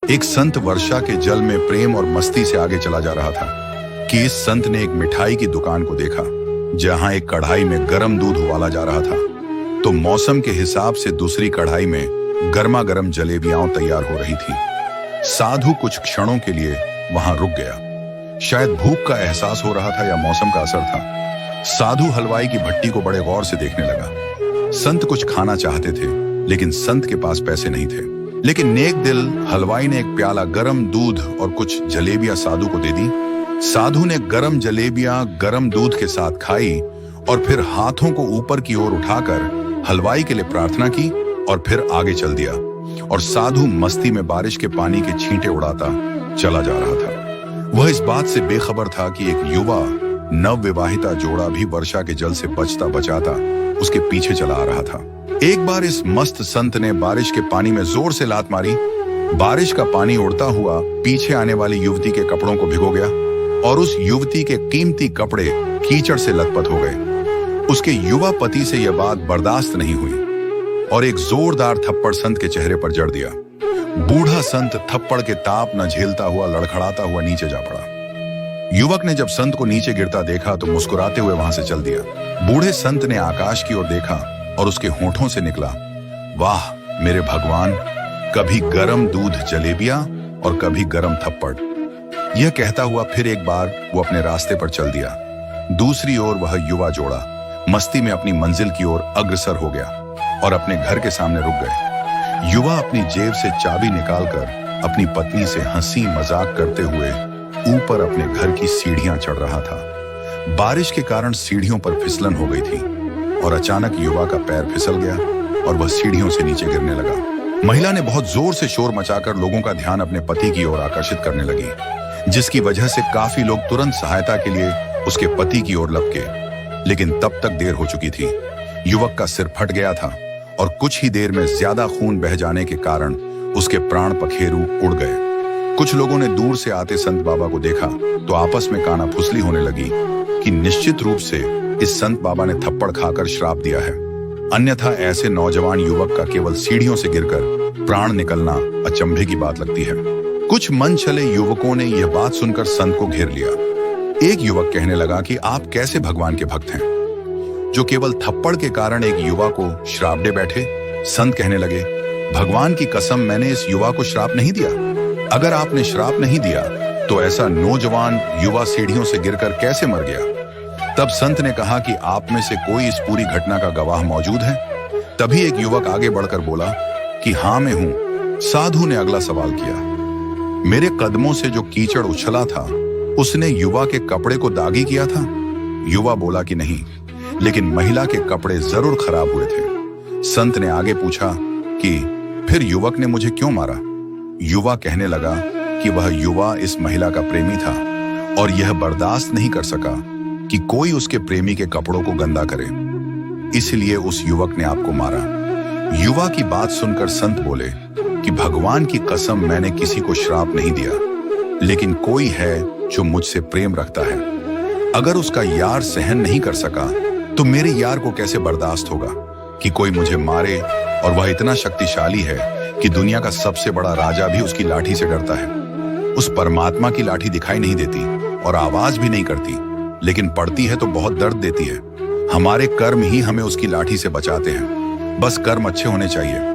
एक संत वर्षा के जल में प्रेम और मस्ती से आगे चला जा रहा था कि इस संत ने एक मिठाई की दुकान को देखा जहां एक कढ़ाई में गर्म दूध उबाला जा रहा था। तो मौसम के हिसाब से दूसरी कढ़ाई में गर्मा गर्म जलेबियां तैयार हो रही थी। साधु कुछ क्षणों के लिए वहां रुक गया। शायद भूख का एहसास हो रहा था या मौसम का असर था। साधु हलवाई की भट्टी को बड़े गौर से देखने लगा। संत कुछ खाना चाहते थे लेकिन संत के पास पैसे नहीं थे। लेकिन नेक दिल हलवाई ने एक प्याला गरम दूध और कुछ जलेबियां साधु को दे दी। साधु ने गरम जलेबियां गरम दूध के साथ खाई और फिर हाथों को ऊपर की ओर उठाकर हलवाई के लिए प्रार्थना की और फिर आगे चल दिया। और साधु मस्ती में बारिश के पानी के छींटे उड़ाता चला जा रहा था। वह इस बात से बेखबर था कि एक युवा नवविवाहिता जोड़ा भी वर्षा के जल से बचता बचाता उसके पीछे चला आ रहा था। एक बार इस मस्त संत ने बारिश के पानी में जोर से लात मारी। बारिश का पानी उड़ता हुआ पीछे आने वाली युवती के कपड़ों को भिगो गया और उस युवती के कीमती कपड़े कीचड़ से लथपथ हो गए। उसके युवा पति से यह बात बर्दाश्त नहीं हुई और एक जोरदार थप्पड़ संत के चेहरे पर जड़ दिया। बूढ़ा संत थप्पड़ के ताप न झेलता हुआ लड़खड़ाता हुआ नीचे जा पड़ा। युवक ने जब संत को नीचे गिरता देखा तो मुस्कुराते हुए वहां से चल दिया। बूढ़े संत ने आकाश की ओर देखा और उसके होठों से निकला, वाह मेरे भगवान, कभी गरम दूध जलेबियां और कभी गरम थप्पड़। यह कहता हुआ फिर एक बार वो अपने रास्ते पर चल दिया। दूसरी ओर वह युवा जोड़ा मस्ती में अपनी मंजिल की ओर अग्रसर हो गया और अपने घर के सामने रुक गए। युवा अपनी जेब से चाबी निकालकर अपनी पत्नी से हंसी मजाक करते हुए ऊपर अपने घर की सीढ़ियां चढ़ रहा था। बारिश के कारण सीढ़ियों पर फिसलन हो गई थी और अचानक युवा का पैर फिसल गया और वह सीढ़ियों से नीचे गिरने लगा। महिला ने बहुत जोर से शोर मचाकर लोगों का ध्यान अपने पति की ओर आकर्षित करने लगी, जिसकी वजह से काफी लोग तुरंत सहायता के लिए उसके पति की ओर लपके। लेकिन तब तक देर हो चुकी थी। युवक का सिर फट गया था और कुछ ही देर में ज्यादा खून बह जाने के कारण उसके प्राण पखेरु उड़ गए। कुछ लोगों ने दूर से आते संत बाबा को देखा तो आपस में कानाफुसली होने लगी कि निश्चित रूप से इस संत बाबा ने थप्पड़ खाकर श्राप दिया है, अन्यथा ऐसे नौजवान युवक का केवल सीढ़ियों से गिरकर प्राण निकलना अचंभे की बात लगती है। कुछ मन चले युवकों ने यह बात सुनकर संत को घेर लिया। एक युवक कहने लगा कि आप कैसे भगवान के भक्त हैं जो केवल थप्पड़ के कारण एक युवा को श्राप दे बैठे। संत कहने लगे, भगवान की कसम, मैंने इस युवा को श्राप नहीं दिया। अगर आपने श्राप नहीं दिया तो ऐसा नौजवान युवा सीढ़ियों से गिरकर कैसे मर गया? तब संत ने कहा कि आप में से कोई इस पूरी घटना का गवाह मौजूद है? तभी एक युवक आगे बढ़कर बोला कि हाँ मैं हूं। साधु ने अगला सवाल किया, मेरे कदमों से जो कीचड़ उछला था उसने युवा के कपड़े को दागी किया था? युवा बोला कि नहीं, लेकिन महिला के कपड़े जरूर खराब हुए थे। संत ने आगे पूछा कि फिर युवक ने मुझे क्यों मारा? युवा कहने लगा कि वह युवा इस महिला का प्रेमी था और यह बर्दाश्त नहीं कर सका कि कोई उसके प्रेमी के कपड़ों को गंदा करे, इसलिए उस युवक ने आपको मारा। युवा की बात सुनकर संत बोले कि भगवान की कसम, मैंने किसी को श्राप नहीं दिया, लेकिन कोई है जो मुझसे प्रेम रखता है। अगर उसका यार सहन नहीं कर सका तो मेरे यार को कैसे बर्दाश्त होगा कि कोई मुझे मारे, और वह इतना शक्तिशाली है कि दुनिया का सबसे बड़ा राजा भी उसकी लाठी से डरता है। उस परमात्मा की लाठी दिखाई नहीं देती और आवाज भी नहीं करती, लेकिन पड़ती है तो बहुत दर्द देती है। हमारे कर्म ही हमें उसकी लाठी से बचाते हैं। बस कर्म अच्छे होने चाहिए।